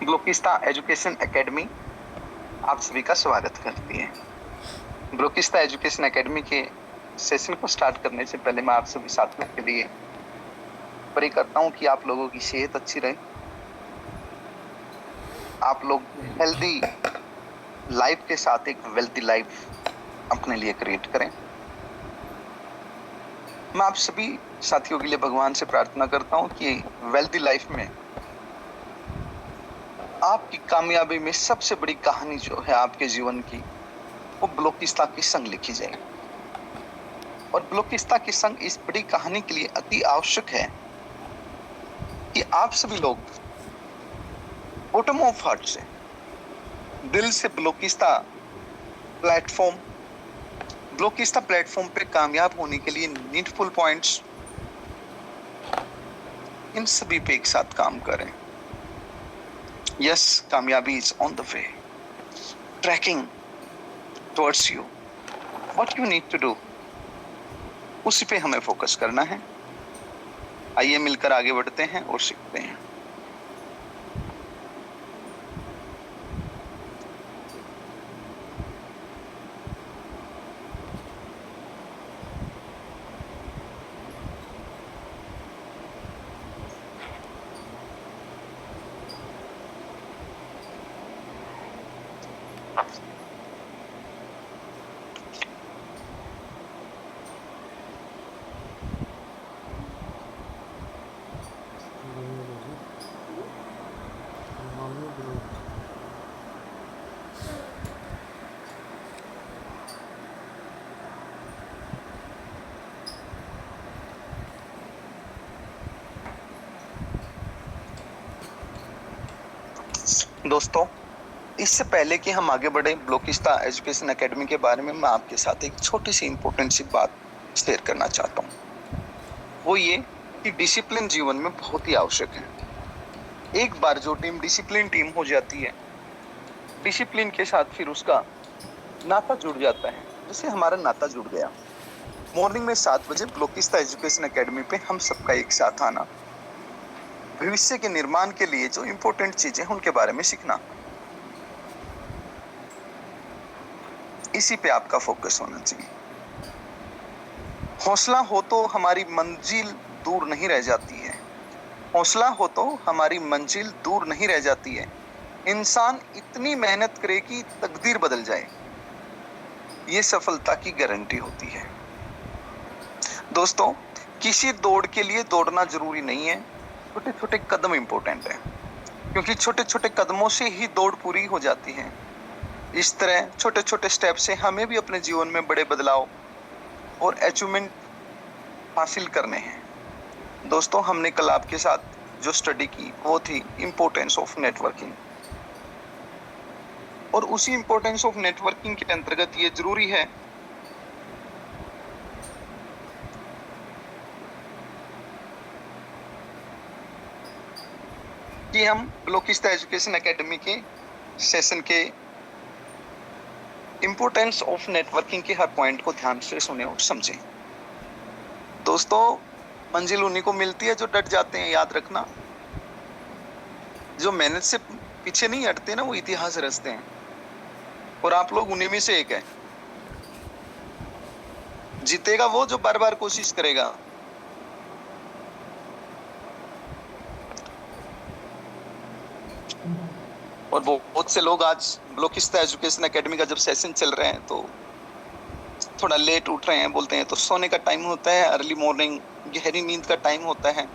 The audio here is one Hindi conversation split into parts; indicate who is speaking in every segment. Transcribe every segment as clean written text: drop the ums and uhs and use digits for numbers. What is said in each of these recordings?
Speaker 1: ब्लोकिस्ता एजुकेशन एकेडमी आप सभी का स्वागत करती है। ब्लोकिस्ता एजुकेशन एकेडमी के सेशन को स्टार्ट करने से पहले मैं आप सभी साथियों के लिए प्रे करता हूं कि आप लोगों की सेहत अच्छी रहे, आप लोग हेल्दी लाइफ के साथ एक वेल्थी लाइफ अपने लिए क्रिएट करें। मैं आप सभी साथियों के लिए भगवान से प्रार्थना करता हूं कि वेल्थी लाइफ में आपकी कामयाबी में सबसे बड़ी कहानी जो है आपके जीवन की, वो ब्लोकिस्ता के संग लिखी जाए। और ब्लोकिस्ता के संग इस बड़ी कहानी के लिए अति आवश्यक है कि आप सभी लोग बॉटम ऑफ हार्ट से, दिल से ब्लोकिस्ता प्लेटफॉर्म पे कामयाब होने के लिए नीडफुल पॉइंट्स, इन सभी पे एक साथ काम करें। यस, कामयाबी is on the way, tracking towards you. What you need to do, उसी पे हमें फोकस करना है। आइए मिलकर आगे बढ़ते हैं और सीखते हैं। दोस्तों, इससे पहले कि हम आगे बढ़े ब्लोकिस्ता एजुकेशन एकेडमी के बारे में, मैं आपके साथ एक छोटी सी इंपॉर्टेंट सी बात शेयर करना चाहता हूँ। वो ये कि डिसिप्लिन जीवन में बहुत ही आवश्यक है। एक बार जो टीम डिसिप्लिन टीम हो जाती है, डिसिप्लिन के साथ फिर उसका नाता जुड़ जाता है, जैसे हमारा नाता जुड़ गया। मॉर्निंग में 7 बजे ब्लोकिस्ता एजुकेशन एकेडमी पे हम सबका एक साथ आना, भविष्य के निर्माण के लिए जो इंपॉर्टेंट चीजें हैं उनके बारे में सीखना, इसी पे आपका फोकस होना चाहिए। हौसला हो तो हमारी मंजिल दूर नहीं रह जाती है। हौसला हो तो हमारी मंजिल दूर नहीं रह जाती है। इंसान इतनी मेहनत करे कि तकदीर बदल जाए, ये सफलता की गारंटी होती है। दोस्तों, किसी दौड़ के लिए दौड़ना जरूरी नहीं है, छोटे छोटे कदम इंपॉर्टेंट है, क्योंकि छोटे छोटे कदमों से ही दौड़ पूरी हो जाती है। इस तरह छोटे छोटे स्टेप से हमें भी अपने जीवन में बड़े बदलाव और अचीवमेंट हासिल करने हैं। दोस्तों, हमने कल आपके साथ जो स्टडी की वो थी इंपॉर्टेंस ऑफ नेटवर्किंग, और उसी इंपॉर्टेंस ऑफ नेटवर्किंग के अंतर्गत ये जरूरी है कि हम ब्लोकिस्ता एजुकेशन एकेडमी के सेशन के इंपॉर्टेंस ऑफ नेटवर्किंग के हर पॉइंट को ध्यान से सुने और समझें। दोस्तों, मंजिल उन्हीं को मिलती है जो डट जाते हैं, याद रखना। जो मेहनत से पीछे नहीं हटते ना, वो इतिहास रचते हैं, और आप लोग उन्हीं में से एक है। जीतेगा वो जो बार बार कोशिश करेगा। और वो बहुत से लोग आज ब्लोकिस्ता एजुकेशन एकेडमी का जब सेशन चल रहे हैं तो थोड़ा लेट उठ रहे हैं, बोलते हैं तो सोने का टाइम होता है, अर्ली मॉर्निंग गहरी नींद का टाइम होता है।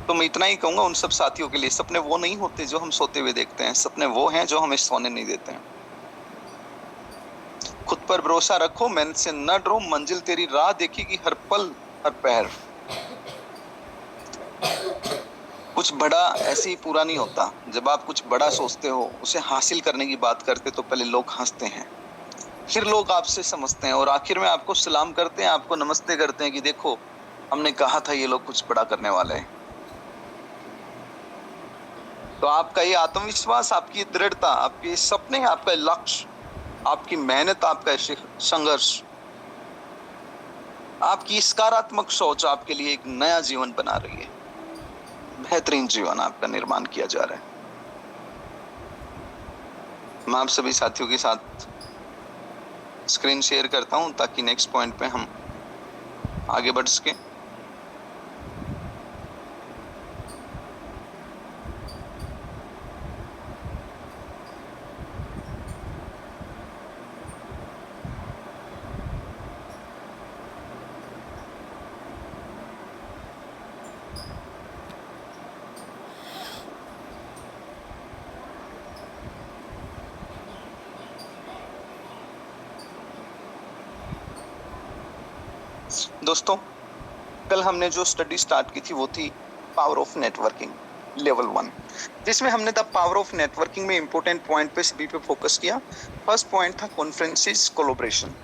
Speaker 1: तो मैं इतना ही कहूंगा उन सब साथियों के लिए, सपने वो नहीं होते जो हम सोते हुए देखते हैं, सपने वो हैं जो हमें सोने नहीं देते हैं। खुद पर भरोसा रखो, मेहनत से न डरो, मंजिल तेरी राह देखेगी हर पल हर पहर। कुछ बड़ा ऐसे ही पूरा नहीं होता। जब आप कुछ बड़ा सोचते हो, उसे हासिल करने की बात करते तो पहले लोग हंसते हैं, फिर लोग आपसे समझते हैं, और आखिर में आपको सलाम करते हैं, आपको नमस्ते करते हैं कि देखो हमने कहा था ये लोग कुछ बड़ा करने वाले हैं। तो आपका ये आत्मविश्वास, आपकी दृढ़ता, आपके सपने, आपका लक्ष्य, आपकी मेहनत, आपका संघर्ष, आपकी सकारात्मक सोच आपके लिए एक नया जीवन बना रही है। बेहतरीन जीवन आपका निर्माण किया जा रहा है। मैं आप सभी साथियों के साथ स्क्रीन शेयर करता हूं ताकि नेक्स्ट पॉइंट पे हम आगे बढ़ सके। दोस्तों, कल हमने जो स्टडी स्टार्ट की थी वो थी पावर ऑफ नेटवर्किंग लेवल 1, जिसमें हमने द पावर ऑफ नेटवर्किंग में इंपॉर्टेंट पॉइंट पे सभी पे फोकस किया। फर्स्ट पॉइंट था कॉन्फ्रेंसेस कोलैबोरेशन।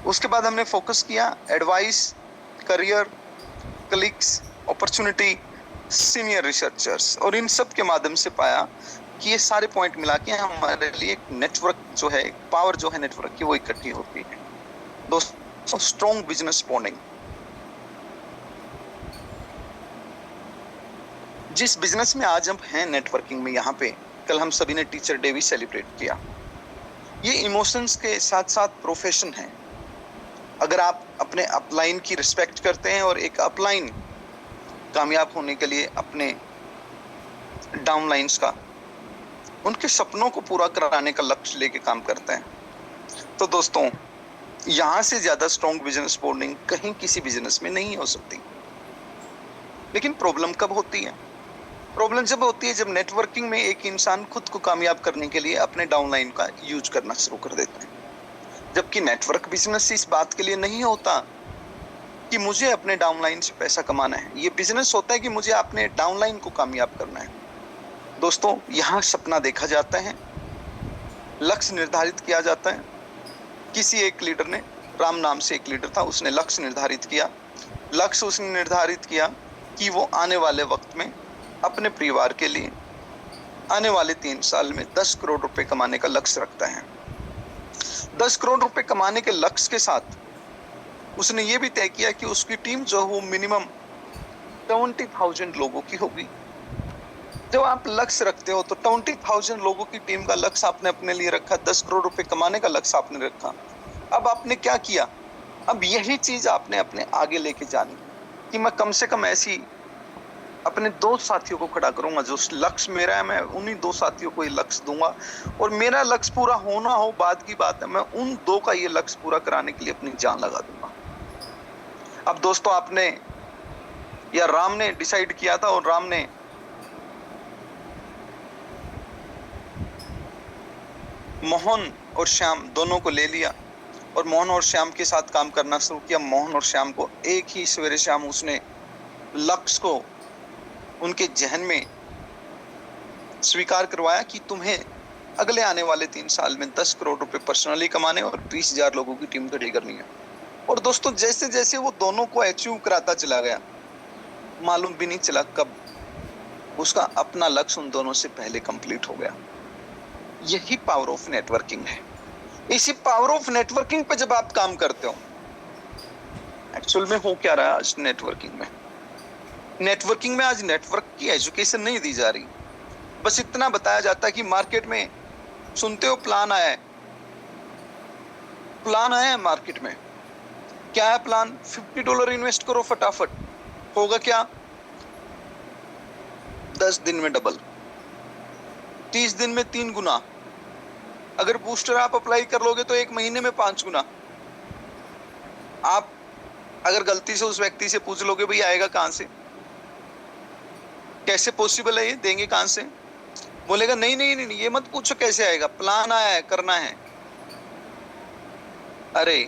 Speaker 1: उसके बाद हमने फोकस किया advice, career, colleagues, opportunity, senior researchers, और इन सब के माध्यम से पाया कि ये सारे पॉइंट मिला के हमारे लिए एक नेटवर्क जो है, पावर जो है नेटवर्क की, वो इकट्ठी होती है। दोस्तों, स्ट्रॉन्ग बिजनेस बॉन्डिंग। जिस बिजनेस में आज हम हैं नेटवर्किंग में, यहाँ पे कल हम सभी ने टीचर डे भी सेलिब्रेट किया। ये इमोशंस के साथ साथ प्रोफेशन है। अगर आप अपने अपलाइन की रिस्पेक्ट करते हैं और एक अपलाइन कामयाब होने के लिए अपने डाउनलाइंस का, उनके सपनों को पूरा कराने का लक्ष्य लेके काम करते हैं, तो दोस्तों यहां से ज्यादा स्ट्रॉन्ग बिजनेस बॉन्डिंग कहीं किसी बिजनेस में नहीं हो सकती। लेकिन प्रॉब्लम कब होती है? प्रॉब्लम जब होती है जब नेटवर्किंग में एक इंसान खुद को कामयाब करने के लिए अपने डाउनलाइन का यूज करना शुरू कर देता है, जबकि नेटवर्क बिजनेस इस बात के लिए नहीं होता कि मुझे अपने डाउनलाइन से पैसा कमाना है। ये बिजनेस होता है कि मुझे अपने डाउनलाइन को कामयाब करना है। दोस्तों, यहाँ सपना देखा जाता है, लक्ष्य निर्धारित किया जाता है। किसी एक लीडर ने, राम नाम से एक लीडर था, उसने लक्ष्य निर्धारित किया। लक्ष्य उसने निर्धारित किया कि वो आने वाले वक्त में अपने परिवार के लिए आने वाले 3 साल में 10 करोड़ रुपए कमाने का लक्ष्य रखता है। 10 करोड़ रुपए कमाने के लक्ष्य के साथ उसने ये भी तय किया कि उसकी टीम जो वो मिनिमम 20,000 लोगों की होगी। जब आप लक्ष्य रखते हो तो 20,000 लोगों की टीम का लक्ष्य आपने अपने लिए रखा, 10 करोड़ रुपए कमाने का लक्ष्य आपने रखा। अब आपने क्या किया? अब यही चीज आपने अपने आगे लेके जानी कि मैं कम से कम ऐसी अपने 2 साथियों को खड़ा करूंगा जो लक्ष्य मेरा है, मैं उन्हीं 2 साथियों को ये लक्ष्य दूंगा, और मेरा लक्ष्य पूरा होना हो बाद की बात है, मैं उन 2 का ये लक्ष्य पूरा कराने के लिए अपनी जान लगा दूंगा। अब दोस्तों, आपने या राम ने डिसाइड किया था, और राम ने मोहन और श्याम दोनों को ले लिया और मोहन और श्याम के साथ काम करना शुरू किया। मोहन और श्याम को एक ही सवेरे शाम उसने लक्ष्य को उनके जहन में स्वीकार करवाया कि तुम्हें अगले आने वाले 3 साल में 10 करोड़ रुपए पर्सनली कमाने और 20,000 लोगों की टीम खड़ी करनी है। और दोस्तों, जैसे जैसे वो दोनों को अचीव कराता चला गया, मालूम भी नहीं चला कब उसका अपना लक्ष्य उन दोनों से पहले कंप्लीट हो गया। यही पावर ऑफ नेटवर्किंग है। इसी पावर ऑफ नेटवर्किंग पे जब आप काम करते हो, एक्चुअल में हो क्या रहा है आज नेटवर्किंग में? नेटवर्किंग में आज नेटवर्क की एजुकेशन नहीं दी जा रही। बस इतना बताया जाता है कि मार्केट में सुनते हो प्लान आया है, प्लान आया है मार्केट में। क्या है प्लान? $50 इन्वेस्ट करो फटाफट, होगा क्या? 10 दिन में डबल, 30 दिन में 3 गुना। अगर बूस्टर आप अप्लाई कर लोगे तो 1 महीने में 5 गुना। आप अगर गलती से उस व्यक्ति से पूछ लोगे भाई आएगा कहां से, कैसे पॉसिबल है, ये देंगे कहां से? बोलेगा नहीं नहीं नहीं, ये मत पूछो कैसे आएगा, प्लान आया है, करना है। अरे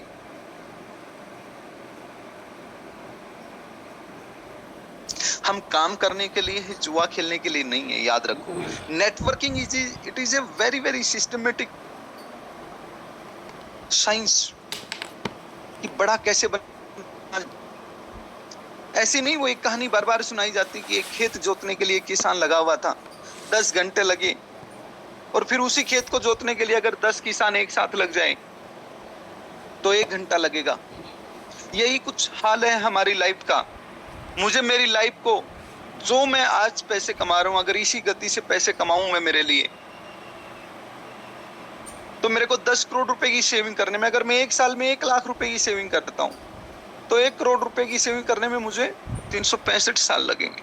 Speaker 1: हम काम करने के लिए है, जुआ खेलने के लिए नहीं है, याद रखो। Networking it is a very very systematic science कि बड़ा कैसे बना। ऐसी नहीं वो एक कहानी बार बार सुनाई जाती कि एक खेत जोतने के लिए किसान लगा हुआ था, 10 घंटे लगे, और फिर उसी खेत को जोतने के लिए अगर 10 किसान एक साथ लग जाएं तो 1 घंटा लगेगा। यही कुछ हाल है हमारी लाइफ का। मुझे मेरी लाइफ को, जो मैं आज पैसे कमा रहा हूं, अगर इसी गति से पैसे कमाऊं मैं मेरे लिए, तो मेरे को 10 करोड़ रुपए की सेविंग करने में, अगर मैं एक साल में 1 लाख रुपए की सेविंग करता हूं, तो 1 करोड़ रुपए की सेविंग करने में मुझे 365 साल लगेंगे।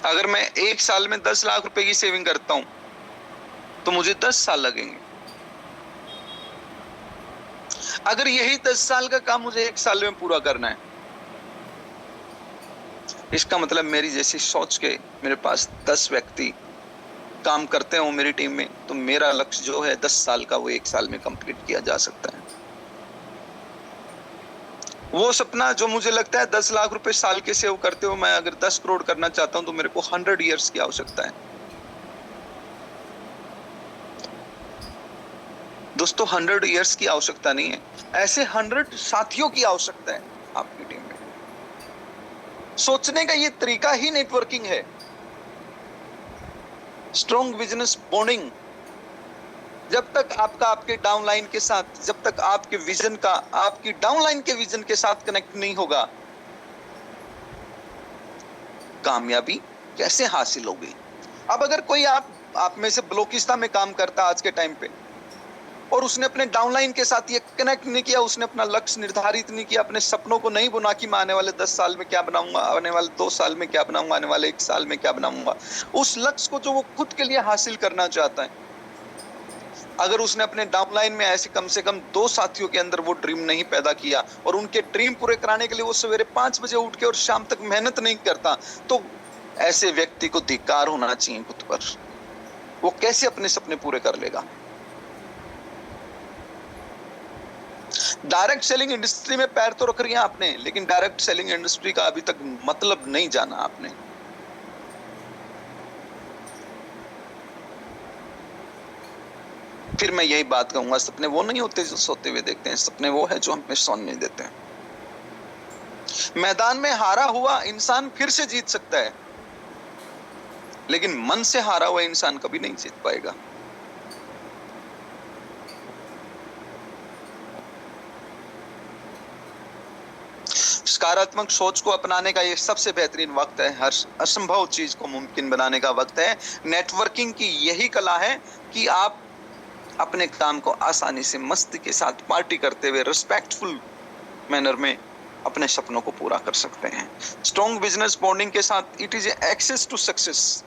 Speaker 1: अगर मैं एक साल में 10 लाख रुपए की सेविंग करता हूं, तो मुझे 10 साल लगेंगे। अगर यही 10 साल का काम मुझे एक साल में पूरा करना है, इसका मतलब मेरी जैसी सोच के मेरे पास 10 व्यक्ति काम करते हो मेरी टीम में, तो मेरा लक्ष्य जो है 10 साल का, वो एक साल में कंप्लीट किया जा सकता है। वो सपना जो मुझे लगता है 10 लाख रुपए साल के सेव करते हो, मैं अगर 10 करोड़ करना चाहता हूं, तो मेरे को 100 इयर्स की आवश्यकता है। दोस्तों, 100 इयर्स की आवश्यकता नहीं है, ऐसे 100 साथियों की आवश्यकता है आपकी टीम में। सोचने का ये तरीका ही नेटवर्किंग है। स्ट्रॉन्ग बिजनेस बॉन्डिंग, जब तक आपका आपके डाउनलाइन के साथ, जब तक आपके विजन का आपकी डाउनलाइन के विजन के साथ कनेक्ट नहीं होगा, कामयाबी कैसे हासिल होगी। अब अगर कोई आप में से ब्लॉकिस्ता में काम करता आज के टाइम पे, और उसने अपने डाउनलाइन के साथ ये कनेक्ट नहीं किया, उसने अपना लक्ष्य निर्धारित नहीं किया, अपने सपनों को नहीं बुना कि मैं आने वाले 10 साल में क्या बनाऊंगा, आने वाले 2 साल में क्या बनाऊंगा, आने वाले 1 साल में क्या बनाऊंगा, उस लक्ष्य को जो वो खुद के लिए हासिल करना चाहता है, अगर उसने अपने डाउनलाइन में ऐसे कम से कम 2 साथियों के अंदर वो ड्रीम नहीं पैदा किया, और उनके ड्रीम पूरे कराने के लिए वो सवेरे 5 बजे उठ के और शाम तक मेहनत नहीं करता, तो ऐसे व्यक्ति को धिक्कार होना चाहिए खुद पर। वो कैसे अपने सपने पूरे कर लेगा। डायरेक्ट सेलिंग इंडस्ट्री में पैर तो रख रही है आपने, लेकिन डायरेक्ट सेलिंग इंडस्ट्री का अभी तक मतलब नहीं जाना आपने। फिर मैं यही बात कहूंगा, सपने वो नहीं होते जो सोते हुए देखते हैं, सपने वो है जो हमें सोने देते हैं। मैदान में हारा हुआ इंसान फिर से जीत सकता है, लेकिन मन से हारा हुआ इंसान कभी नहीं जीत पाएगा। सकारात्मक सोच को अपनाने का ये सबसे बेहतरीन वक्त है, हर असंभव चीज को मुमकिन बनाने का वक्त है। नेटवर्किंग की यही कला है कि आप अपने काम को आसानी से मस्ती के साथ पार्टी करते हुए रिस्पेक्टफुल मैनर में अपने सपनों को पूरा कर सकते हैं। स्ट्रॉन्ग बिजनेस बॉन्डिंग के साथ it is access to success.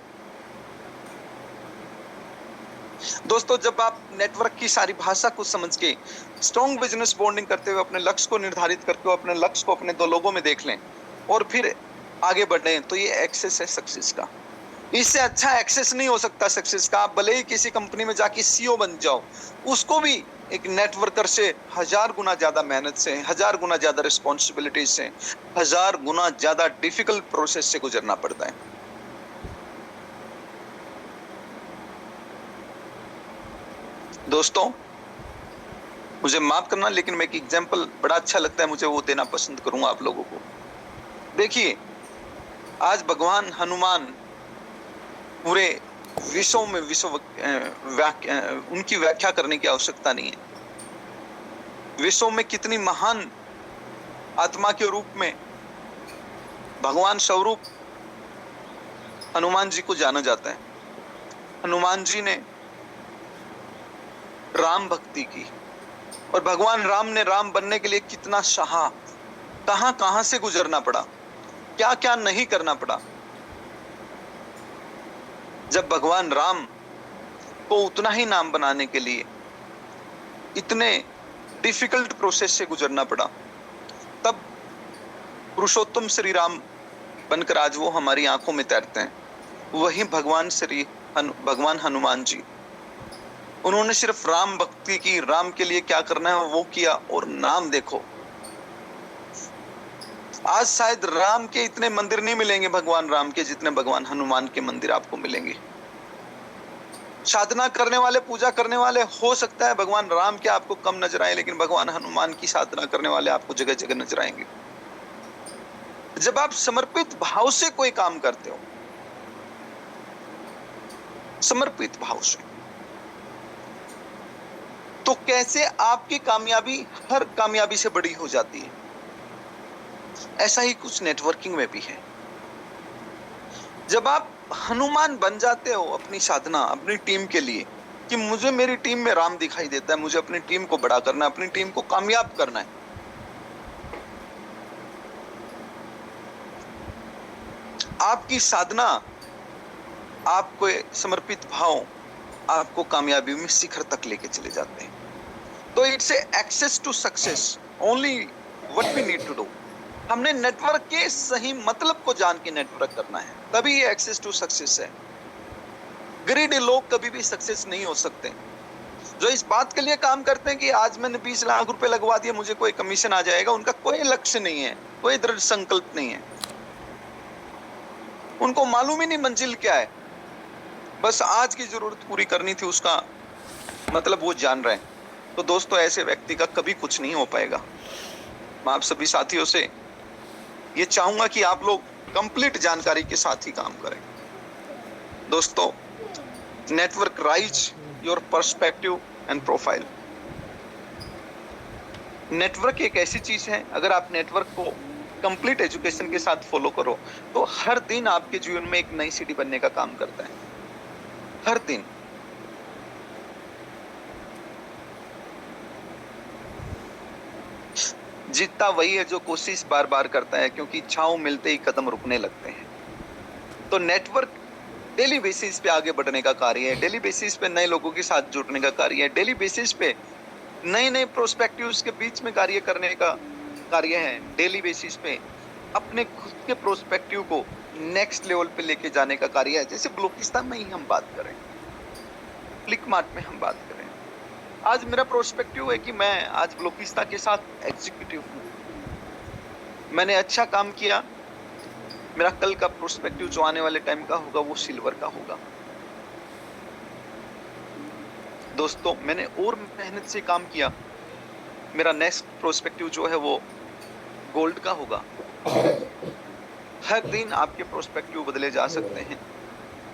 Speaker 1: दोस्तों, जब आप नेटवर्क की सारी भाषा को समझ के स्ट्रॉन्ग बिजनेस बॉन्डिंग करते हुए अपने लक्ष्य को निर्धारित करके अपने लक्ष्य को अपने 2 लोगों में देख लें और फिर आगे बढ़े, तो ये एक्सेस है सक्सेस का। इससे अच्छा एक्सेस नहीं हो सकता सक्सेस का। आप भले ही किसी कंपनी में जाके सीईओ बन जाओ, उसको भी एक नेटवर्कर से 1000 गुना ज्यादा मेहनत से, 1000 गुना ज्यादा रिस्पॉन्सिबिलिटीज से, 1000 गुना ज्यादा डिफिकल्ट प्रोसेस से गुजरना पड़ता है। दोस्तों, मुझे माफ करना, लेकिन मैं एक एग्जाम्पल बड़ा अच्छा लगता है मुझे, वो देना पसंद करूंगा आप लोगों को। देखिए, आज भगवान हनुमान पूरे विश्व में उनकी व्याख्या करने की आवश्यकता नहीं है। विश्व में कितनी महान आत्मा के रूप में भगवान स्वरूप हनुमान जी को जाना जाता है। हनुमान जी ने राम भक्ति की, और भगवान राम ने राम बनने के लिए कितना सहा, कहां कहां से गुजरना पड़ा, क्या क्या नहीं करना पड़ा। जब भगवान राम को उतना ही नाम बनाने के लिए इतने डिफिकल्ट प्रोसेस से गुजरना पड़ा, तब पुरुषोत्तम श्री राम बनकर आज वो हमारी आंखों में तैरते हैं। वही भगवान हनुमान जी, उन्होंने सिर्फ राम भक्ति की, राम के लिए क्या करना है वो किया, और नाम देखो। आज शायद राम के इतने मंदिर नहीं मिलेंगे भगवान राम के, जितने भगवान हनुमान के मंदिर आपको मिलेंगे। साधना करने वाले, पूजा करने वाले हो सकता है भगवान राम के आपको कम नजर आए, लेकिन भगवान हनुमान की साधना करने वाले आपको जगह जगह नजर आएंगे। जब आप समर्पित भाव से कोई काम करते हो, समर्पित भाव से, तो कैसे आपकी कामयाबी हर कामयाबी से बड़ी हो जाती है। ऐसा ही कुछ नेटवर्किंग में भी है। जब आप हनुमान बन जाते हो अपनी साधना, अपनी टीम के लिए, कि मुझे मेरी टीम में राम दिखाई देता है, मुझे अपनी टीम को बड़ा करना है, अपनी टीम को कामयाब करना है। आपकी साधना, आपको समर्पित भाव आपको कामयाबी में शिखर तक लेके चले जाते हैं। तो it's access to success only what we need to do. हमने नेटवर्क के सही मतलब को जान के नेटवर्क करना है, तभी ये एक्सेस टू सक्सेस है। ग्रीडी लोग कभी भी सक्सेस नहीं हो सकते। जो इस बात के लिए काम करते हैं कि आज मैंने 20 लाख रुपए लगवा दिए, मुझे कोई कमीशन आ जाएगा, उनका कोई लक्ष्य नहीं है, कोई दृढ़ संकल्प नहीं है। उनको मालूम ही नहीं मंजिल क्या है, बस आज की जरूरत पूरी करनी थी, उसका मतलब वो जान रहे हैं। तो दोस्तों, ऐसे व्यक्ति का कभी कुछ नहीं हो पाएगा। मैं आप सभी साथियों से ये चाहूंगा कि आप लोग कंप्लीट जानकारी के साथ ही काम करें। दोस्तों, network rise your perspective and profile. Network एक ऐसी चीज है, अगर आप नेटवर्क को कंप्लीट एजुकेशन के साथ फॉलो करो तो हर दिन आपके जीवन में एक नई सीढ़ी बनने का काम करता है। हर दिन। जीतता वही है जो कोशिश बार बार करता है, क्योंकि इच्छाओं मिलते ही कदम रुकने लगते हैं। तो नेटवर्क डेली बेसिस पे आगे बढ़ने का कार्य है, डेली बेसिस पे नए लोगों के साथ जुड़ने का कार्य है, डेली बेसिस पे नए नए प्रोस्पेक्टिव्स के बीच में कार्य करने का कार्य है, डेली बेसिस पे अपने खुद के प्रोस्पेक्टिव को नेक्स्ट लेवल पे लेके जाने का कार्य है। जैसे ब्लॉकिस्तान में ही हम बात करें, फ्लिकमार्ट में हम बात करें, आज मेरा प्रोस्पेक्टिव है कि मैं आज ब्लॉकिस्तान के साथ एग्जीक्यूटिव हूँ, मैंने अच्छा काम किया, मेरा कल का प्रोस्पेक्टिव जो आने वाले टाइम का होगा वो सिल्वर का होगा। दोस्तों, मैंने और मेहनत से काम किया, मेरा नेक्स्ट प्रोस्पेक्टिव जो है वो गोल्ड का होगा। हर दिन आपके प्रोस्पेक्टिव बदले जा सकते हैं।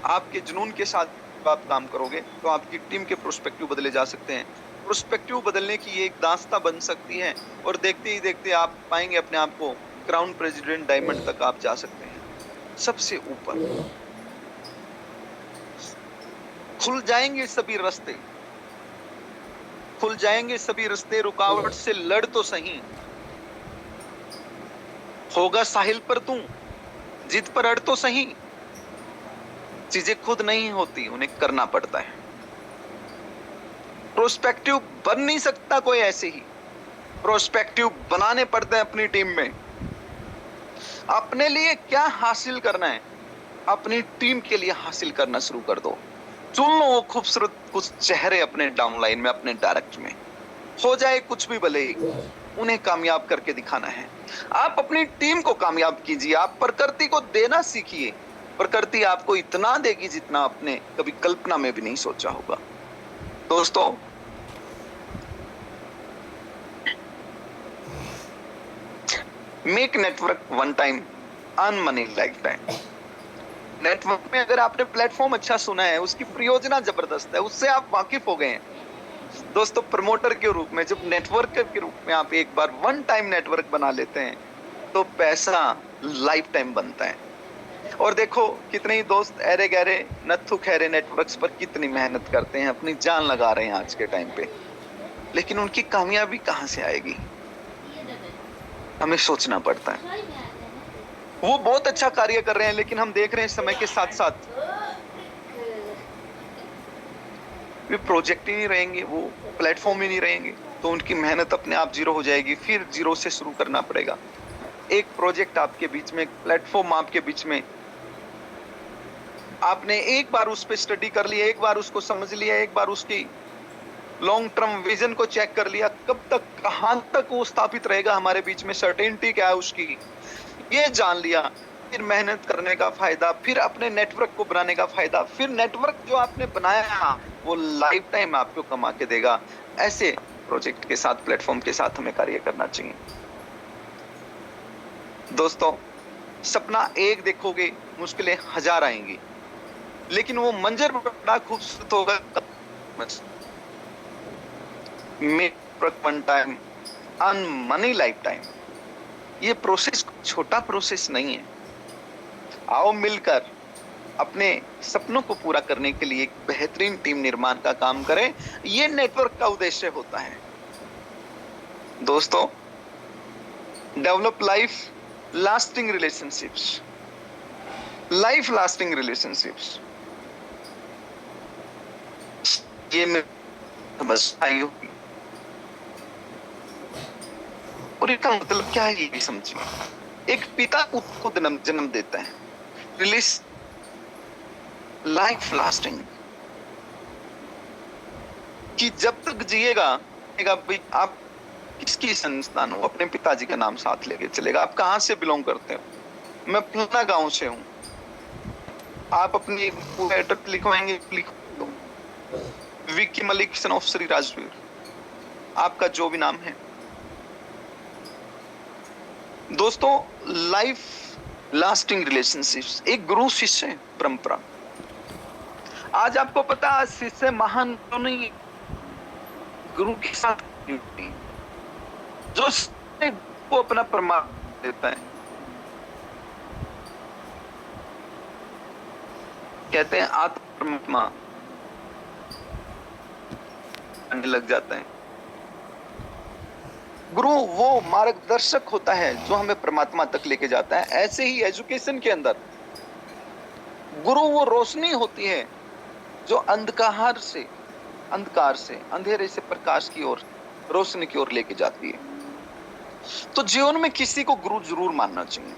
Speaker 1: आपके जुनून के साथ आप काम करोगे तो आपकी टीम के प्रोस्पेक्टिव बदले जा सकते हैं। प्रोस्पेक्टिव बदलने की ये एक दास्तां बन सकती है और देखते ही देखते आप पाएंगे अपने आप को क्राउन प्रेसिडेंट डायमंड तक आप जा सकते हैं, सबसे ऊपर। खुल जाएंगे सभी रास्ते, खुल जाएंगे सभी रास्ते, रुकावट से लड़ तो सही। होगा साहिल पर तू, जिद पर अड़ तो सही। चीजें खुद नहीं होती, उन्हें करना पड़ता है। प्रोस्पेक्टिव बन नहीं सकता कोई ऐसे ही, प्रोस्पेक्टिव बनाने पड़ते हैं अपनी टीम में। अपने लिए क्या हासिल करना है, अपनी टीम के लिए हासिल करना शुरू कर दो। चुन लो वो खूबसूरत कुछ चेहरे अपने डाउनलाइन में, अपने डायरेक्ट में। हो जाए कुछ भी भले ही, उन्हें कामयाब करके दिखाना है। आप अपनी टीम को कामयाब कीजिए, आप प्रकृति को देना सीखिए। प्रकृति आपको इतना देगी जितना आपने कभी कल्पना में भी नहीं सोचा होगा। दोस्तों, make network one time, earn money life time. Network में अगर आपने प्लेटफॉर्म अच्छा सुना है, उसकी प्रयोजना जबरदस्त है, उससे आप वाकिफ हो गए हैं। दोस्तों, प्रमोटर के रूप में, जब नेटवर्कर के रूप में आप एक बार वन टाइम नेटवर्क बना लेते हैं तो पैसा लाइफ टाइम बनता है। और देखो कितने ही दोस्त ऐरे गहरे नत्थु खैरे नेटवर्क्स पर कितनी मेहनत करते हैं, अपनी जान लगा रहे हैं आज के टाइम पे, लेकिन उनकी कामयाबी कहां से आएगी, हमें सोचना पड़ता है। वो बहुत अच्छा कार्य कर रहे हैं, लेकिन हम देख रहे हैं समय के साथ साथ वे प्रोजेक्ट ही नहीं रहेंगे, वो प्लेटफॉर्म ही नहीं रहेंगे, तो उनकी मेहनत अपने आप जीरो हो जाएगी। फिर जीरो से शुरू करना पड़ेगा। एक प्रोजेक्ट आपके बीच में, एक प्लेटफॉर्म आपके बीच में, आपने एक बार उस पर स्टडी कर लिया, एक बार उसको समझ लिया, एक बार उसकी लॉन्ग टर्म विजन को चेक कर लिया, कब तक कहां तक वो स्थापित रहेगा हमारे बीच में, सर्टेनिटी क्या है उसकी, ये जान लिया। फिर मेहनत करने का फायदा, फिर अपने नेटवर्क को बनाने का फायदा, फिर नेटवर्क जो आपने बनाया वो लाइफ टाइम आपको कमा के देगा। ऐसे प्रोजेक्ट के साथ, प्लेटफॉर्म के साथ हमें कार्य करना चाहिए। दोस्तों, सपना एक देखोगे, मुश्किलें हजार आएंगी, लेकिन वो मंजर बड़ा खूबसूरत होगा। Make one time, earn money life time. ये प्रोसेस छोटा प्रोसेस नहीं है। आओ मिलकर अपने सपनों को पूरा करने के लिए एक बेहतरीन टीम निर्माण का काम करें। ये नेटवर्क का उद्देश्य होता है। दोस्तों, develop life lasting relationships, life lasting relationships, ये मैं समझ आई होगी। और इसका मतलब क्या है ये भी समझिए। एक पिता पुत्र को जन्म देता है, रिलेशन लाइफ लास्टिंग, कि जब तक जिएगा भाई आप किसकी संतान हो, अपने पिताजी का नाम साथ लेके चलेगा। आप कहां से बिलोंग करते हो? मैं फलाना गांव से हूं। आप अपनी पूरा एड्रेस लिखवाएंगे, लिखो विक्की मलिक सन ऑफ श्री राजवीर, आपका जो भी नाम है। दोस्तों, लाइफ लास्टिंग रिलेशनशिप्स, एक गुरु शिष्य परंपरा। आज आपको पता है शिष्य महान तो नहीं, गुरु के साथ जो वो अपना परमात्मा देता है। कहते हैं आत्म परमात्मा आने लग जाता है। गुरु वो मार्गदर्शक होता है जो हमें परमात्मा तक लेके जाता है। ऐसे ही एजुकेशन के अंदर गुरु वो रोशनी होती है जो अंधकार से अंधेरे से प्रकाश की ओर, रोशनी की ओर लेके जाती है। तो जीवन में किसी को गुरु जरूर मानना चाहिए।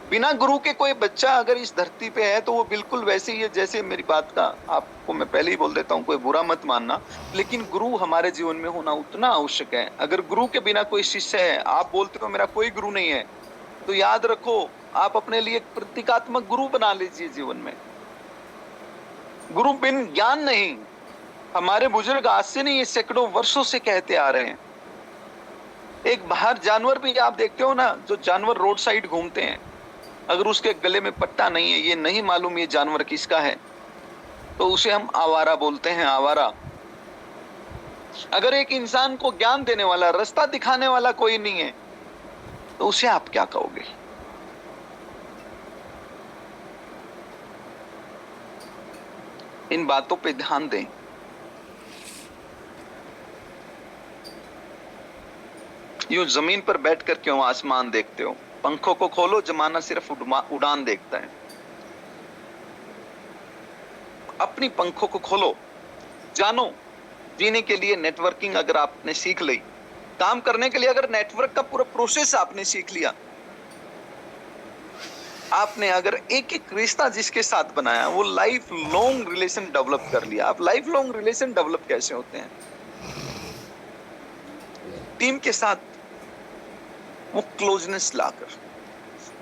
Speaker 1: बिना गुरु के कोई बच्चा अगर इस धरती पे है तो वो बिल्कुल वैसे ही है जैसे, मेरी बात का आपको मैं पहले ही बोल देता हूँ, कोई बुरा मत मानना, लेकिन गुरु हमारे जीवन में होना उतना आवश्यक है। अगर गुरु के बिना कोई शिष्य है, आप बोलते हो मेरा कोई गुरु नहीं है, तो याद रखो आप अपने लिए एक प्रतीकात्मक गुरु बना लीजिए जीवन में। गुरु बिन ज्ञान नहीं। हमारे बुजुर्ग आज से नहीं, ये सैकड़ों वर्षों से कहते आ रहे हैं। एक बाहर जानवर भी आप देखते हो ना, जो जानवर रोड साइड घूमते हैं, अगर उसके गले में पट्टा नहीं है, ये नहीं मालूम ये जानवर किसका है, तो उसे हम आवारा बोलते हैं, आवारा। अगर एक इंसान को ज्ञान देने वाला, रास्ता दिखाने वाला कोई नहीं है, तो उसे आप क्या कहोगे? इन बातों पे ध्यान दें। यूं जमीन पर बैठकर क्यों आसमान देखते हो? पंखों को खोलो, जमाना सिर्फ उड़ान देखता है। अपनी पंखों को खोलो, जानो। जीने के लिए नेटवर्किंग अगर आपने सीख ली, काम करने के लिए अगर नेटवर्क का पूरा प्रोसेस आपने सीख लिया, आपने अगर एक एक रिश्ता जिसके साथ बनाया वो लाइफ लॉन्ग रिलेशन डेवलप कर लिया। आप लाइफ लॉन्ग रिलेशन डेवलप कैसे होते हैं? टीम के साथ वो क्लोजनेस लाकर,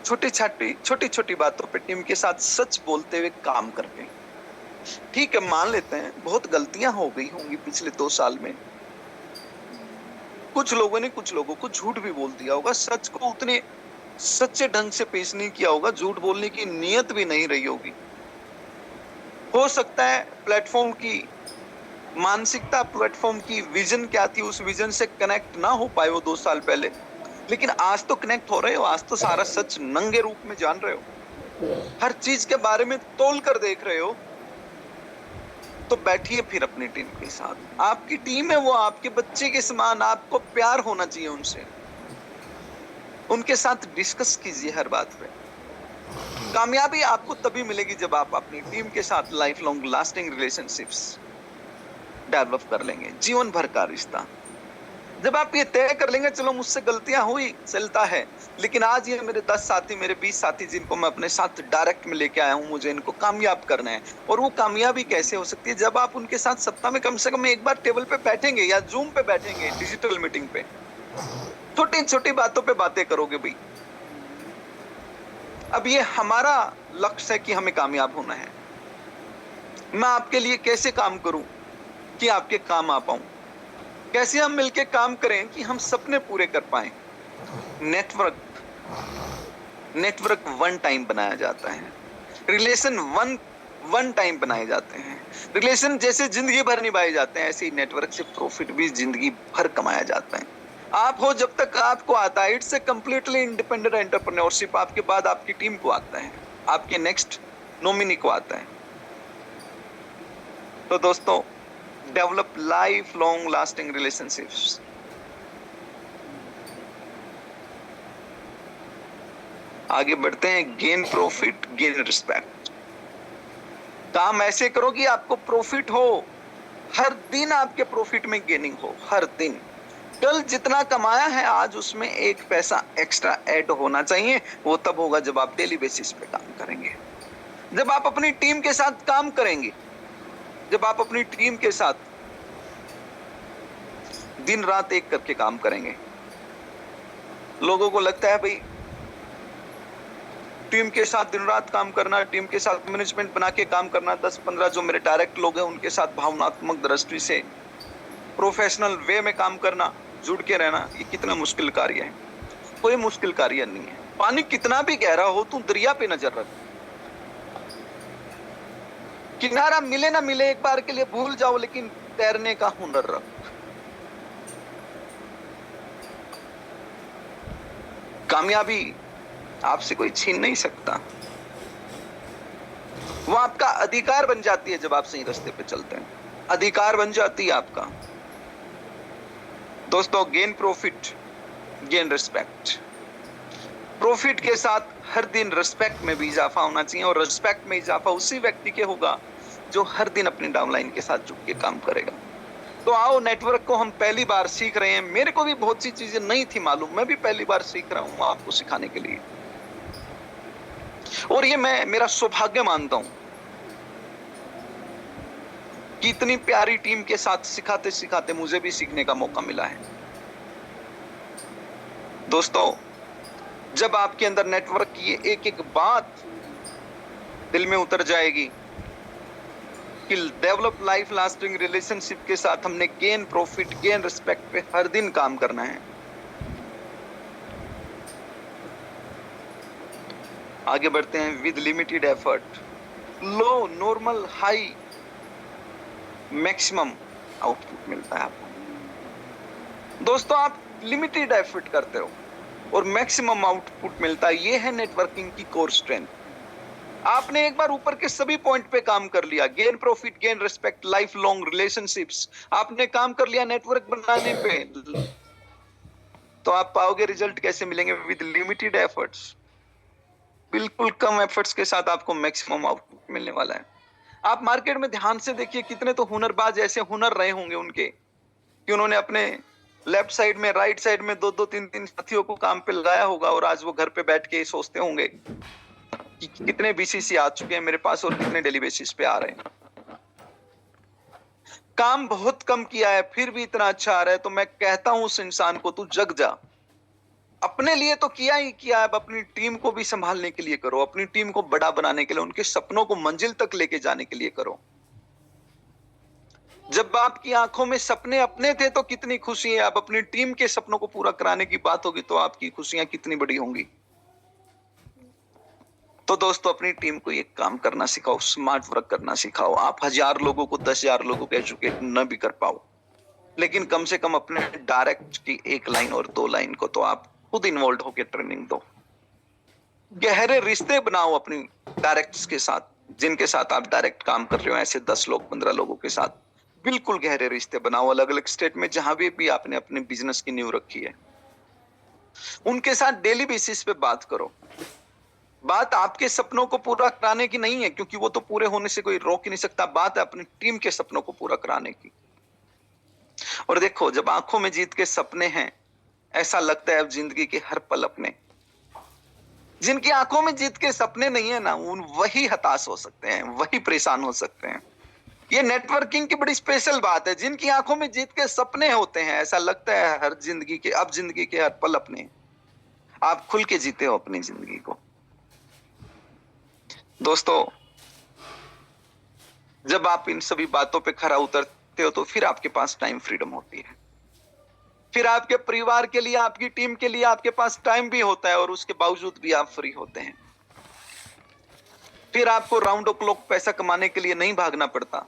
Speaker 1: छोटी छोटी बातों पे टीम के साथ सच बोलते हुए काम करके। ठीक है, मान लेते हैं बहुत गलतियां हो गई होंगी पिछले 2 साल में, कुछ लोगों ने कुछ लोगों को झूठ भी बोल दिया होगा, सच को उतने सच्चे ढंग से पेश नहीं किया होगा, झूठ बोलने की नियत भी नहीं रही होगी। हो सकता है प्लेटफॉर्म की मानसिकता, प्लेटफॉर्म की विजन क्या थी, उस विजन से कनेक्ट ना हो पाए वो 2 साल पहले, लेकिन आज तो कनेक्ट हो रहे हो, आज तो सारा सच नंगे रूप में जान रहे हो, हर चीज के बारे में तोल कर देख रहे हो। तो बैठिए फिर अपनी टीम के साथ। आपकी टीम है वो आपके बच्चे के समान, आपको प्यार होना चाहिए उनसे। उनके साथ डिस्कस कीजिए हर बात पे। कामयाबी आपको तभी मिलेगी जब आप अपनी टीम के साथ life long lasting relationships develop कर लेंगे, जीवन भर का रिश्ता। जब आप ये तय कर लेंगे, चलो मुझसे गलतियां हुई, चलता है, लेकिन आज ये मेरे 10 साथी, मेरे 20 साथी जिनको मैं अपने साथ डायरेक्ट में लेके आया हूं, मुझे इनको कामयाब करना है। और वो कामयाबी कैसे हो सकती है? जब आप उनके साथ सप्ताह में कम से कम एक बार टेबल पे बैठेंगे या जूम पे बैठेंगे, डिजिटल मीटिंग पे, छोटी छोटी बातों पे बातें करोगे भाई। अब ये हमारा लक्ष्य है कि हमें कामयाब होना है। मैं आपके लिए कैसे काम करूं कि आपके काम आ पाऊं? कैसे हम मिलके काम करें कि हम सपने पूरे कर पाएं? नेटवर्क वन टाइम बनाया जाता है, रिलेशन वन टाइम बनाए जाते हैं। रिलेशन जैसे जिंदगी भर निभाए जाते हैं, ऐसे ही नेटवर्क से प्रॉफिट भी जिंदगी भर कमाया जाता है। आप हो जब तक आपको आता है। It's a completely independent entrepreneurship. आपके बाद आपकी टीम को आता है, आपके नेक्स्ट नॉमिनी को आता है। तो दोस्तों, develop life long lasting relationships. आगे बढ़ते हैं। Gain profit, gain respect. काम ऐसे करो कि आपको प्रॉफिट हो, हर दिन आपके प्रॉफिट में गेनिंग हो। हर दिन कल जितना कमाया है आज उसमें एक पैसा एक्स्ट्रा ऐड होना चाहिए। वो तब होगा जब आप डेली बेसिस पे काम करेंगे, जब आप अपनी टीम के साथ काम करेंगे, जब आप अपनी टीम के साथ दिन रात एक करके काम करेंगे। लोगों को लगता है भाई टीम के साथ दिन रात काम करना, टीम के साथ मैनेजमेंट बना के काम करना, 10-15 जो मेरे डायरेक्ट लोग हैं उनके साथ भावनात्मक दृष्टि से प्रोफेशनल वे में काम करना, जुड़ के रहना, ये कितना मुश्किल कार्य है। कोई मुश्किल कार्य नहीं है। पानी कितना भी गहरा हो, तू दरिया पे नजर रख। किनारा मिले ना मिले एक बार के लिए भूल जाओ, लेकिन तैरने का हुनर रख। कामयाबी आपसे कोई छीन नहीं सकता। वो आपका अधिकार बन जाती है जब आप सही रास्ते पे चलते हैं। अधिकार बन जाती है आपका। दोस्तों, gain profit, gain respect. Profit के साथ हर दिन रिस्पेक्ट में भी इजाफा होना चाहिए, और रिस्पेक्ट में इजाफा उसी व्यक्ति के होगा जो हर दिन अपनी डाउनलाइन के साथ जुड़ के काम करेगा। तो आओ, नेटवर्क को हम पहली बार सीख रहे हैं। मेरे को भी बहुत सी चीजें नहीं थी मालूम, मैं भी पहली बार सीख रहा हूं आपको सिखाने के लिए। और ये मैं मेरा सौभाग्य मानता हूं कि इतनी प्यारी टीम के साथ सिखाते सिखाते मुझे भी सीखने का मौका मिला है। दोस्तों, जब आपके अंदर नेटवर्क की एक एक बात दिल में उतर जाएगी कि डेवलप लाइफ लास्टिंग रिलेशनशिप के साथ हमने गेन प्रॉफिट, गेन रिस्पेक्ट पे हर दिन काम करना है। आगे बढ़ते हैं। With limited effort, low, normal, high, maximum output मिलता है आपको। दोस्तों, आप लिमिटेड एफर्ट करते हो और मैक्सिमम आउटपुट मिलता है। ये है नेटवर्किंग की कोर स्ट्रेंथ। आपने एक बार ऊपर के सभी पॉइंट पे काम कर लिया, gain profit, gain respect, life long relationships, आपने काम कर लिया नेटवर्क बनाने पे, तो आप पाओगे रिजल्ट कैसे मिलेंगे? With limited efforts. बिल्कुल कम एफर्ट्स के साथ आपको मैक्सिमम आउटपुट मिलने वाला है। आप मार्केट में ध्यान से देखिए, कितने तो हुनरबाज ऐसे हुनर रहे होंगे उनके कि उन्होंने अपने लेफ्ट साइड में, राइट साइड में 2-2, 3-3 साथियों को काम पे लगाया होगा, और आज वो घर पे बैठ के सोचते होंगे कि कितने बीसीसी आ चुके हैं मेरे पास और कितने डेली बेसिस पे आ रहे हैं। काम बहुत कम किया है फिर भी इतना अच्छा आ रहा है, तो मैं कहता हूं उस इंसान को, तू जग जा। अपने लिए तो किया ही किया, अब अपनी टीम को भी संभालने के लिए करो, अपनी टीम को बड़ा बनाने के लिए, उनके सपनों को मंजिल तक लेके जाने के लिए करो। जब आपकी आंखों में सपने अपने थे तो कितनी खुशी है, अब अपनी टीम के सपनों को पूरा कराने की बात होगी तो आपकी खुशियां कितनी बड़ी होंगी। तो दोस्तों, अपनी टीम को एक काम करना सिखाओ, स्मार्ट वर्क करना सिखाओ। आप 1000 लोगों को, 10,000 लोगों को एजुकेट न भी कर पाओ, लेकिन कम से कम अपने डायरेक्ट की 1 लाइन और 2 लाइन को तो आप खुद इन्वॉल्व होकर ट्रेनिंग दो। गहरे रिश्ते बनाओ अपनी डायरेक्ट्स के साथ, जिनके साथ आप डायरेक्ट काम कर रहे हो, ऐसे 10 लोग, 15 लोगों के साथ बिल्कुल गहरे रिश्ते बनाओ। अलग अलग स्टेट में जहां भी आपने अपने बिजनेस की नींव रखी है, उनके साथ डेली बेसिस पे बात करो। बात आपके सपनों को पूरा कराने की नहीं है, क्योंकि वो तो पूरे होने से कोई रोक ही नहीं सकता। बात है अपनी टीम के सपनों को पूरा कराने की। और देखो, जब आंखों में जीत के सपने हैं, ऐसा लगता है अब जिंदगी के हर पल अपने। जिनकी आंखों में जीत के सपने नहीं है ना, वही हताश हो सकते हैं, वही परेशान हो सकते हैं। ये नेटवर्किंग की बड़ी स्पेशल बात है। जिनकी आंखों में जीत के सपने होते हैं, ऐसा लगता है हर जिंदगी के, अब जिंदगी के हर पल अपने। आप खुल के जीते हो अपनी जिंदगी को। दोस्तों, जब आप इन सभी बातों पे खरा उतरते हो तो फिर आपके पास टाइम फ्रीडम होती है। फिर आपके परिवार के लिए, आपकी टीम के लिए आपके पास टाइम भी होता है, और उसके बावजूद भी आप फ्री होते हैं। फिर आपको राउंड द क्लॉक पैसा कमाने के लिए नहीं भागना पड़ता।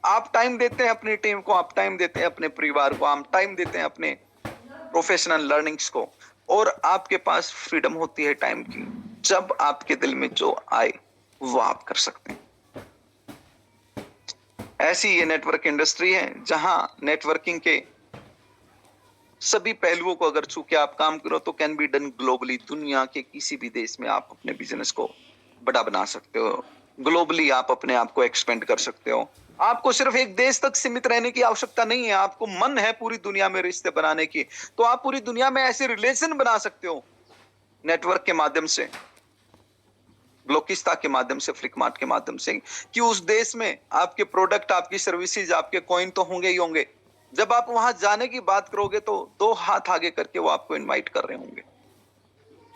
Speaker 1: आप टाइम देते हैं अपनी टीम को, आप टाइम देते हैं अपने परिवार को, आप टाइम देते हैं अपने प्रोफेशनल लर्निंग्स को, और आपके पास फ्रीडम होती है टाइम की। जब आपके दिल में जो आए वो आप कर सकते हैं। ऐसी ये नेटवर्क इंडस्ट्री है जहां नेटवर्किंग के सभी पहलुओं को अगर छू के आप काम करो तो कैन बी डन ग्लोबली। दुनिया के किसी भी देश में आप अपने बिजनेस को बड़ा बना सकते हो। ग्लोबली आप अपने आप को एक्सपेंड कर सकते हो। आपको सिर्फ एक देश तक सीमित रहने की आवश्यकता नहीं है। आपको मन है पूरी दुनिया में रिश्ते बनाने की, तो आप पूरी दुनिया में ऐसे रिलेशन बना सकते हो नेटवर्क के माध्यम से, ब्लोकिस्ता के माध्यम से, फ्लिकमार्ट के माध्यम से, कि उस देश में आपके प्रोडक्ट, आपकी सर्विसेज, आपके कॉइन तो होंगे ही होंगे। जब आप वहां जाने की बात करोगे तो 2 हाथ आगे करके वो आपको इनवाइट कर रहे होंगे।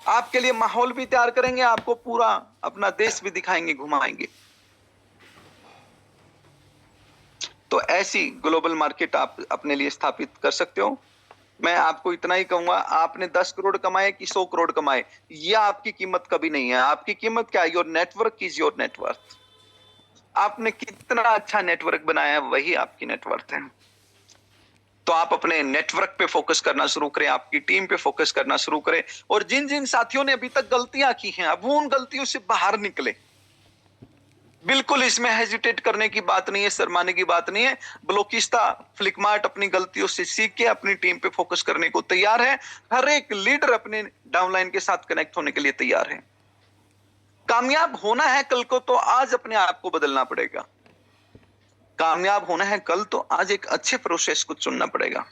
Speaker 1: आपके लिए माहौल भी तैयार करेंगे, आपको पूरा अपना देश भी दिखाएंगे, घुमाएंगे। तो ऐसी ग्लोबल मार्केट आप अपने लिए स्थापित कर सकते हो। मैं आपको इतना ही कहूंगा, आपने 10 करोड़ कमाए कि 100 करोड़ कमाए, यह आपकी कीमत कभी नहीं है। आपकी कीमत क्या है? Your network is your net worth. आपने कितना अच्छा नेटवर्क बनाया है, वही आपकी नेटवर्थ है। तो आप अपने नेटवर्क पे फोकस करना शुरू करें, आपकी टीम पे फोकस करना शुरू करें, और जिन जिन साथियों ने अभी तक गलतियां की हैं, अब वो उन गलतियों से बाहर निकले। बिल्कुल इसमें हेजिटेट करने की बात नहीं है, शर्माने की बात नहीं है। ब्लोकिस्ता, फ्लिकमार्ट अपनी गलतियों से सीख के अपनी टीम पे फोकस करने को तैयार है। हर एक लीडर अपने डाउनलाइन के साथ कनेक्ट होने के लिए तैयार है। कामयाब होना है कल को तो आज अपने आप को बदलना पड़ेगा। कामयाब होना है कल तो आज एक अच्छे प्रोसेस को चुनना पड़ेगा।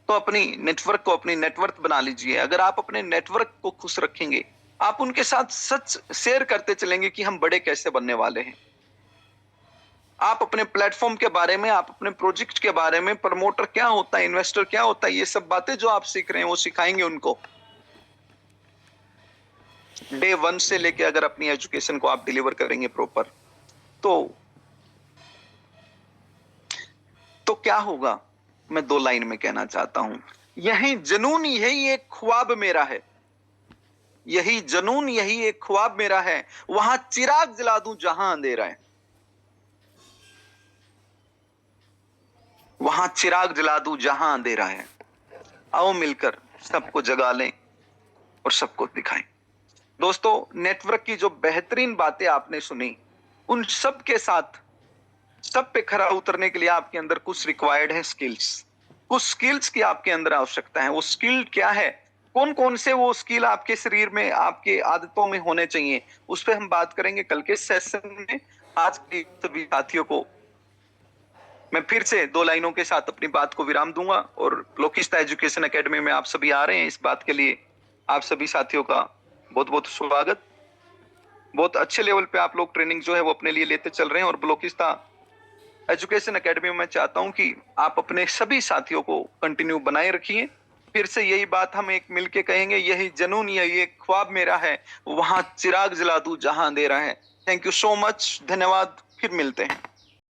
Speaker 1: तो अपनी नेटवर्क को अपनी नेटवर्क बना लीजिए। अगर आप अपने नेटवर्क को खुश रखेंगे, आप उनके साथ सच शेयर करते चलेंगे कि हम बड़े कैसे बनने वाले हैं। आप अपने प्लेटफॉर्म के बारे में, आप अपने प्रोजेक्ट के बारे में, प्रमोटर क्या होता है, इन्वेस्टर क्या होता है, ये सब बातें जो आप सीख रहे हैं वो सिखाएंगे उनको। डे 1 से लेके अगर अपनी एजुकेशन को आप डिलीवर करेंगे प्रॉपर, तो क्या होगा, मैं 2 लाइन में कहना चाहता हूं। यही जुनून, यही एक ख्वाब मेरा है। यही जुनून, यही एक ख्वाब मेरा है। वहां चिराग जला दूं जहां अंधेरा है। वहां चिराग जला दूं जहां अंधेरा है। आओ मिलकर सबको जगा लें और सबको दिखाएं। दोस्तों, नेटवर्क की जो बेहतरीन बातें आपने सुनी, उन सब के साथ सब पे खरा उतरने के लिए आपके अंदर कुछ रिक्वायर्ड है स्किल्स। कुछ स्किल्स की आपके अंदर आवश्यकता है। वो स्किल क्या है, कौन कौन से वो स्किल आपके शरीर में, आपके आदतों में होने चाहिए, उस पर हम बात करेंगे कल के सेशन में। आज के सभी साथियों को मैं फिर से 2 लाइनों के साथ अपनी बात को विराम दूंगा, और ब्लोकिस्ता एजुकेशन एकेडमी में आप सभी आ रहे हैं, इस बात के लिए आप सभी साथियों का बहुत बहुत स्वागत। बहुत अच्छे लेवल पे आप लोग ट्रेनिंग जो है वो अपने लिए लेते चल रहे हैं, और ब्लोकिस्ता एजुकेशन एकेडमी में मैं चाहता हूं कि आप अपने सभी साथियों को कंटिन्यू बनाए रखिए। फिर से यही बात हम एक मिलके कहेंगे, यही जुनून, यही एक ख्वाब मेरा है, वहां चिराग जला दूं जहां अंधेरा है। थैंक यू सो मच, धन्यवाद, फिर मिलते हैं।